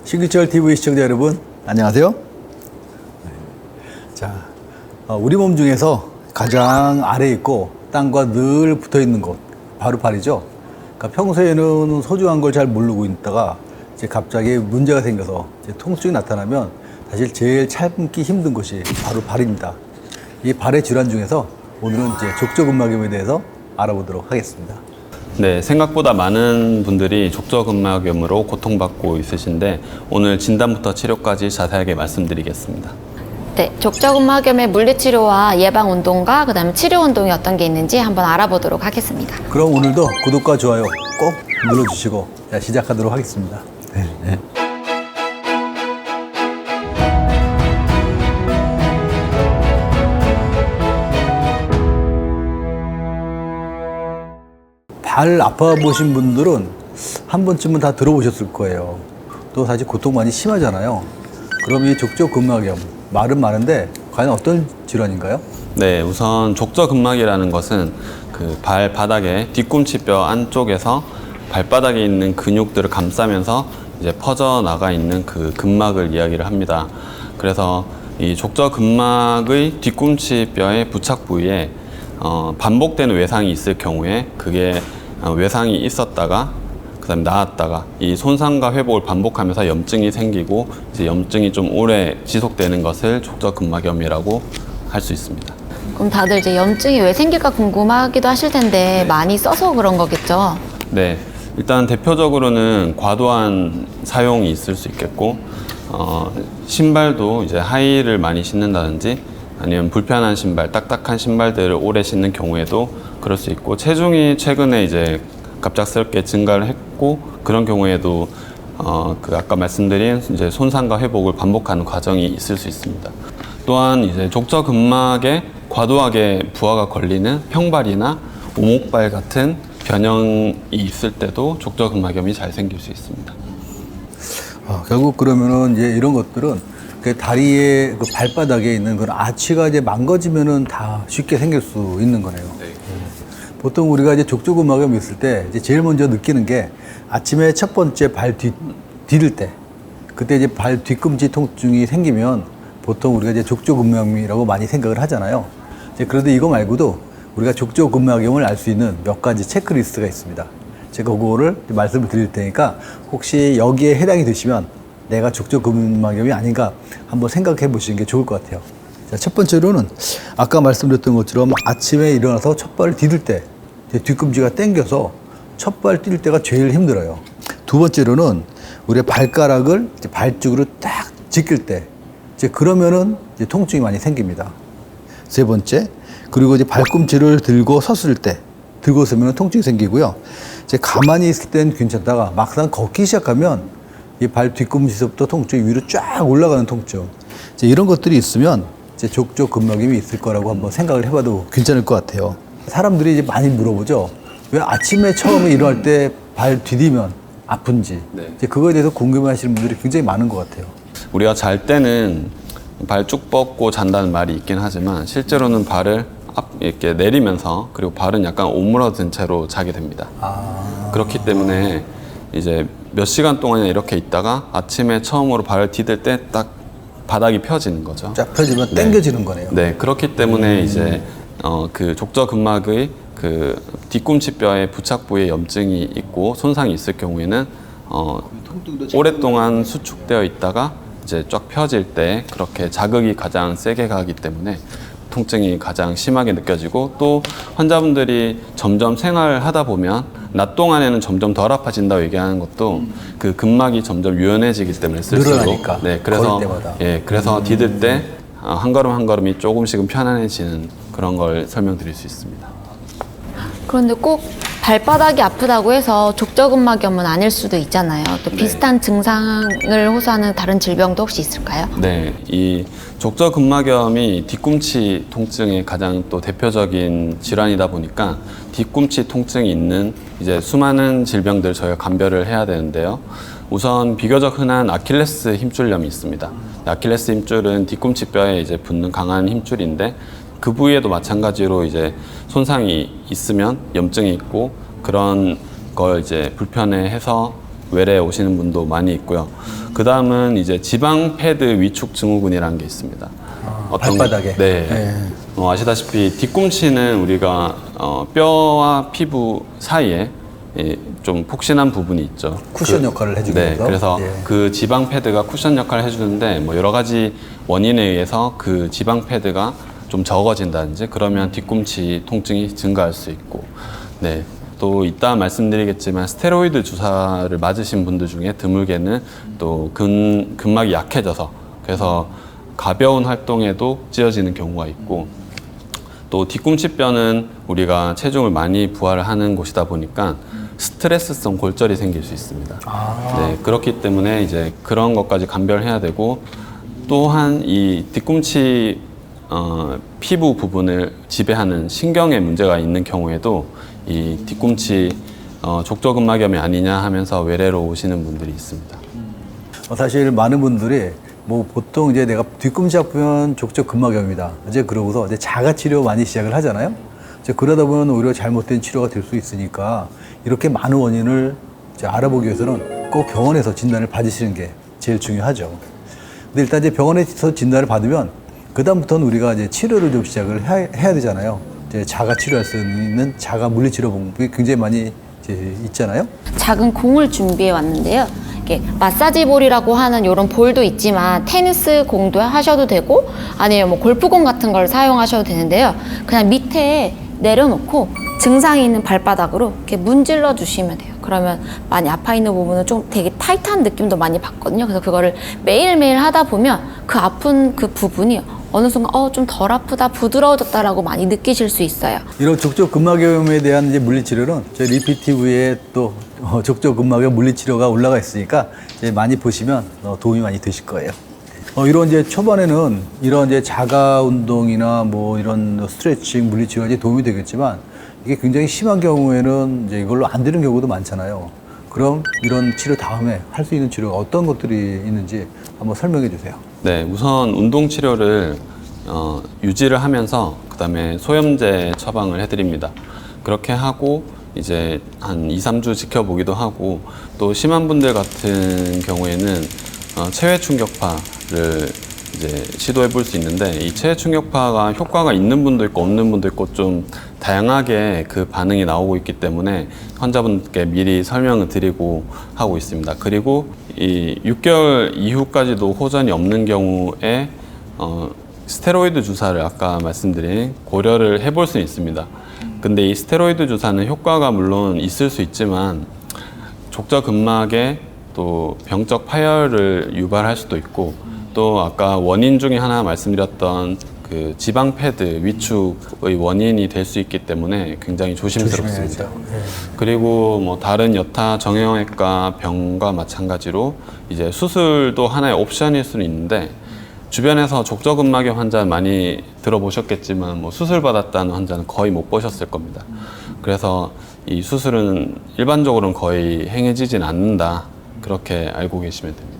신규철 TV 시청자 여러분, 안녕하세요. 자, 우리 몸 중에서 가장 아래에 있고 땅과 늘 붙어 있는 곳, 바로 발이죠. 그러니까 평소에는 소중한 걸 잘 모르고 있다가 이제 갑자기 문제가 생겨서 이제 통증이 나타나면 사실 제일 참기 힘든 곳이 바로 발입니다. 이 발의 질환 중에서 오늘은 이제 족저근막염에 대해서 알아보도록 하겠습니다. 네, 생각보다 많은 분들이 족저근막염으로 고통받고 있으신데 오늘 진단부터 치료까지 자세하게 말씀드리겠습니다. 네, 족저근막염의 물리치료와 예방운동과 그다음에 치료운동이 어떤 게 있는지 한번 알아보도록 하겠습니다. 그럼 오늘도 구독과 좋아요 꼭 눌러주시고 자, 시작하도록 하겠습니다. 네. 발 아파보신 분들은 한 번쯤은 다 들어보셨을 거예요. 또 사실 고통 많이 심하잖아요. 그럼 이 족저근막염, 말은 많은데 과연 어떤 질환인가요? 네, 우선 족저근막이라는 것은 그 발바닥의 뒤꿈치뼈 안쪽에서 발바닥에 있는 근육들을 감싸면서 이제 퍼져나가 있는 그 근막을 이야기를 합니다. 그래서 이 족저근막의 뒤꿈치뼈의 부착 부위에 반복되는 외상이 있을 경우에 그게 외상이 있었다가 그다음에 나았다가 이 손상과 회복을 반복하면서 염증이 생기고 이제 염증이 좀 오래 지속되는 것을 족저근막염이라고 할 수 있습니다. 그럼 다들 이제 염증이 왜 생길까 궁금하기도 하실 텐데 많이 써서 그런 거겠죠? 네, 일단 대표적으로는 과도한 사용이 있을 수 있겠고 신발도 이제 하이힐을 많이 신는다든지 아니면 불편한 신발, 딱딱한 신발들을 오래 신는 경우에도 그럴 수 있고 체중이 최근에 이제 갑작스럽게 증가를 했고 그런 경우에도 그 아까 말씀드린 이제 손상과 회복을 반복하는 과정이 있을 수 있습니다. 또한 이제 족저근막에 과도하게 부하가 걸리는 평발이나 오목발 같은 변형이 있을 때도 족저근막염이 잘 생길 수 있습니다. 결국 그러면은 이제 이런 것들은 그 다리의 그 발바닥에 있는 그런 아치가 이제 망가지면은 다 쉽게 생길 수 있는 거네요. 네. 보통 우리가 이제 족저근막염이 있을 때 이제 제일 먼저 느끼는 게 아침에 첫 번째 발 디딜 때 그때 이제 발 뒤꿈치 통증이 생기면 보통 우리가 이제 족저근막염이라고 많이 생각을 하잖아요. 이제 그런데 이거 말고도 우리가 족저근막염을 알 수 있는 몇 가지 체크리스트가 있습니다. 제가 그거를 말씀을 드릴 테니까 혹시 여기에 해당이 되시면 내가 족저근막염이 아닌가 한번 생각해 보시는 게 좋을 것 같아요. 자, 첫 번째로는 아까 말씀드렸던 것처럼 아침에 일어나서 첫 발을 디딜 때 뒤꿈치가 당겨서 첫 발 뛸 때가 제일 힘들어요. 두 번째로는 우리 발가락을 이제 발쪽으로 딱 지킬 때 이제 그러면은 이제 통증이 많이 생깁니다. 세 번째, 그리고 이제 발꿈치를 들고 섰을 때 들고 서면 통증이 생기고요. 이제 가만히 있을 땐 괜찮다가 막상 걷기 시작하면 이 발 뒤꿈치서부터 통증이 위로 쫙 올라가는 통증. 이제 이런 것들이 있으면 이제 족저근막염이 있을 거라고 한번 생각을 해봐도 괜찮을 것 같아요. 사람들이 이제 많이 물어보죠. 왜 아침에 처음에 일어날 때 발 디디면 아픈지. 네. 이제 그거에 대해서 궁금해하시는 분들이 굉장히 많은 것 같아요. 우리가 잘 때는 발 쭉 뻗고 잔다는 말이 있긴 하지만 실제로는 발을 이렇게 내리면서 그리고 발은 약간 오므러든 채로 자게 됩니다. 그렇기 때문에 이제 몇 시간 동안 이렇게 있다가 아침에 처음으로 발을 디딜 때 딱 바닥이 펴지는 거죠. 쫙 펴지면 네. 당겨지는 거네요. 네, 그렇기 때문에 이제 그 족저근막의 그 뒤꿈치뼈의 부착 부위에 염증이 있고 손상이 있을 경우에는 오랫동안 수축되어 있다가 이제 쫙 펴질 때 그렇게 자극이 가장 세게 가기 때문에 통증이 가장 심하게 느껴지고 또 환자분들이 점점 생활을 하다 보면 낮 동안에는 점점 덜 아파진다고 얘기하는 것도 그 근막이 점점 유연해지기 때문에 쓸수록 늘어나니까, 네, 그래서 걸을 때마다. 그래서 디딜 때 한 걸음 한 걸음이 조금씩은 편안해지는 그런 걸 설명드릴 수 있습니다. 그런데 꼭 발바닥이 아프다고 해서 족저근막염은 아닐 수도 있잖아요. 또 비슷한 증상을 호소하는 다른 질병도 혹시 있을까요? 네, 이 족저근막염이 뒤꿈치 통증의 가장 또 대표적인 질환이다 보니까 뒤꿈치 통증이 있는 이제 수많은 질병들 저희가 감별을 해야 되는데요. 우선 비교적 흔한 아킬레스 힘줄염이 있습니다. 아킬레스 힘줄은 뒤꿈치뼈에 이제 붙는 강한 힘줄인데 그 부위에도 마찬가지로 이제 손상이 있으면 염증이 있고 그런 걸 이제 불편해해서 외래 오시는 분도 많이 있고요. 그 다음은 이제 지방 패드 위축 증후군이라는 게 있습니다. 발바닥에. 네. 아시다시피 뒤꿈치는 우리가 뼈와 피부 사이에 좀 폭신한 부분이 있죠. 쿠션 역할을 해주기 네, 위해서. 그래서 예. 그 지방 패드가 쿠션 역할을 해주는데 뭐 여러 가지 원인에 의해서 그 지방 패드가 좀 적어진다든지 그러면 뒤꿈치 통증이 증가할 수 있고, 네. 또 이따 말씀드리겠지만 스테로이드 주사를 맞으신 분들 중에 드물게는 또 근막이 약해져서 그래서 가벼운 활동에도 찢어지는 경우가 있고, 또 뒤꿈치뼈는 우리가 체중을 많이 부하를 하는 곳이다 보니까 스트레스성 골절이 생길 수 있습니다. 네, 그렇기 때문에 이제 그런 것까지 감별해야 되고, 또한 이 뒤꿈치 피부 부분을 지배하는 신경에 문제가 있는 경우에도 이 뒤꿈치 족저근막염이 아니냐 하면서 외래로 오시는 분들이 있습니다. 사실 많은 분들이 뭐 보통 이제 내가 뒤꿈치 아프면 족저근막염이다. 이제 그러고서 이제 자가 치료 많이 시작을 하잖아요. 이제 그러다 보면 오히려 잘못된 치료가 될 수 있으니까 이렇게 많은 원인을 이제 알아보기 위해서는 꼭 병원에서 진단을 받으시는 게 제일 중요하죠. 근데 일단 이제 병원에서 진단을 받으면 그다음부터는 우리가 이제 치료를 좀 시작을 해야 되잖아요. 이제 자가 치료할 수 있는 자가 물리치료 방법이 굉장히 많이 이제 있잖아요. 작은 공을 준비해 왔는데요. 이게 마사지 볼이라고 하는 이런 볼도 있지만 테니스 공도 하셔도 되고 아니면 뭐 골프공 같은 걸 사용하셔도 되는데요. 그냥 밑에 내려놓고 증상이 있는 발바닥으로 이렇게 문질러 주시면 돼요. 그러면 많이 아파 있는 부분은 좀 되게 타이트한 느낌도 많이 받거든요. 그래서 그거를 매일매일 하다 보면 그 아픈 그 부분이 어느 순간 좀 덜 아프다, 부드러워졌다라고 많이 느끼실 수 있어요. 이런 족저근막염에 대한 이제 물리치료는 저희 리피티브에 또 족저근막염 물리치료가 올라가 있으니까 이제 많이 보시면 도움이 많이 되실 거예요. 이런 이제 초반에는 이런 이제 자가 운동이나 뭐 이런 스트레칭 물리치료가 이제 도움이 되겠지만 이게 굉장히 심한 경우에는 이제 이걸로 안 되는 경우도 많잖아요. 그럼 이런 치료 다음에 할 수 있는 치료가 어떤 것들이 있는지 한번 설명해 주세요. 네, 우선 운동 치료를 유지를 하면서 그다음에 소염제 처방을 해드립니다. 그렇게 하고 이제 한 2, 3주 지켜보기도 하고, 또 심한 분들 같은 경우에는 체외 충격파를 이제 시도해 볼 수 있는데, 이 체외 충격파가 효과가 있는 분도 있고 없는 분도 있고 좀 다양하게 그 반응이 나오고 있기 때문에 환자분께 미리 설명을 드리고 하고 있습니다. 그리고 이 6개월 이후까지도 호전이 없는 경우에 스테로이드 주사를 아까 말씀드린 고려를 해볼 수 있습니다. 근데 이 스테로이드 주사는 효과가 물론 있을 수 있지만 족저근막에 또 병적 파열을 유발할 수도 있고, 또 아까 원인 중에 하나 말씀드렸던 그 지방 패드 위축의 원인이 될 수 있기 때문에 굉장히 조심스럽습니다. 네. 그리고 뭐 다른 여타 정형외과 병과 마찬가지로 이제 수술도 하나의 옵션일 수는 있는데, 주변에서 족저근막염 환자 많이 들어보셨겠지만 뭐 수술 받았다는 환자는 거의 못 보셨을 겁니다. 그래서 이 수술은 일반적으로는 거의 행해지진 않는다, 그렇게 알고 계시면 됩니다.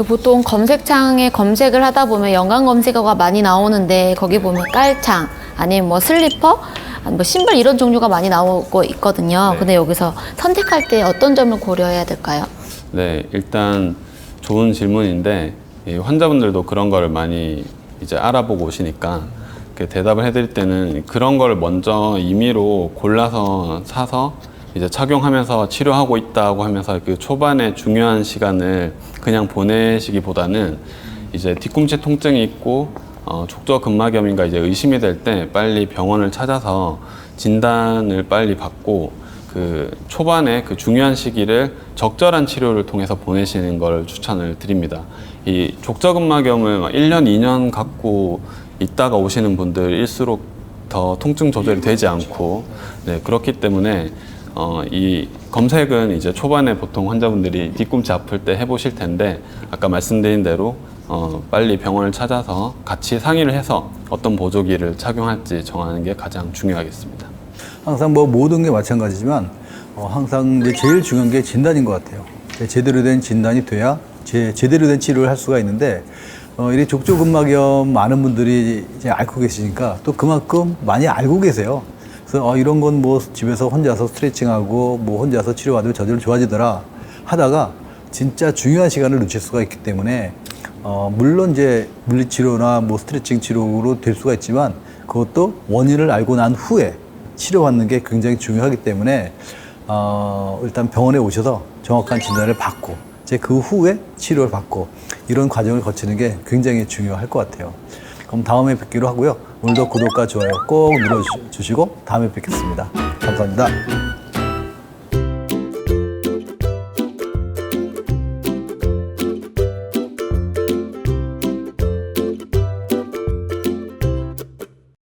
보통 검색창에 검색을 하다 보면 연관 검색어가 많이 나오는데 거기 보면 깔창 아니면 뭐 슬리퍼 뭐 신발 이런 종류가 많이 나오고 있거든요. 근데 여기서 선택할 때 어떤 점을 고려해야 될까요? 네, 일단 좋은 질문인데 이 환자분들도 그런 거를 많이 이제 알아보고 오시니까 대답을 해드릴 때는 그런 걸 먼저 임의로 골라서 사서 이제 착용하면서 치료하고 있다고 하면서 그 초반에 중요한 시간을 그냥 보내시기보다는 이제 뒤꿈치 통증이 있고 족저근막염인가 이제 의심이 될 때 빨리 병원을 찾아서 진단을 빨리 받고 그 초반에 그 중요한 시기를 적절한 치료를 통해서 보내시는 걸 추천을 드립니다. 이 족저근막염을 1년, 2년 갖고 있다가 오시는 분들일수록 더 통증 조절이 되지 않고, 네, 그렇기 때문에 이 검색은 이제 초반에 보통 환자분들이 뒤꿈치 아플 때 해보실 텐데, 아까 말씀드린 대로 빨리 병원을 찾아서 같이 상의를 해서 어떤 보조기를 착용할지 정하는 게 가장 중요하겠습니다. 항상 뭐 모든 게 마찬가지지만 항상 이제 제일 중요한 게 진단인 것 같아요. 제대로 된 진단이 돼야 제대로 된 치료를 할 수가 있는데, 이 족저근막염 많은 분들이 이제 앓고 계시니까 또 그만큼 많이 알고 계세요. 그래서 이런 건 뭐 집에서 혼자서 스트레칭하고 뭐 혼자서 치료받으면 저절로 좋아지더라. 하다가 진짜 중요한 시간을 놓칠 수가 있기 때문에 물론 이제 물리치료나 뭐 스트레칭 치료로 될 수가 있지만 그것도 원인을 알고 난 후에 치료받는 게 굉장히 중요하기 때문에 일단 병원에 오셔서 정확한 진단을 받고 이제 그 후에 치료를 받고 이런 과정을 거치는 게 굉장히 중요할 것 같아요. 그럼 다음에 뵙기로 하고요. 오늘도 구독과 좋아요 꼭 눌러주시고 다음에 뵙겠습니다. 감사합니다.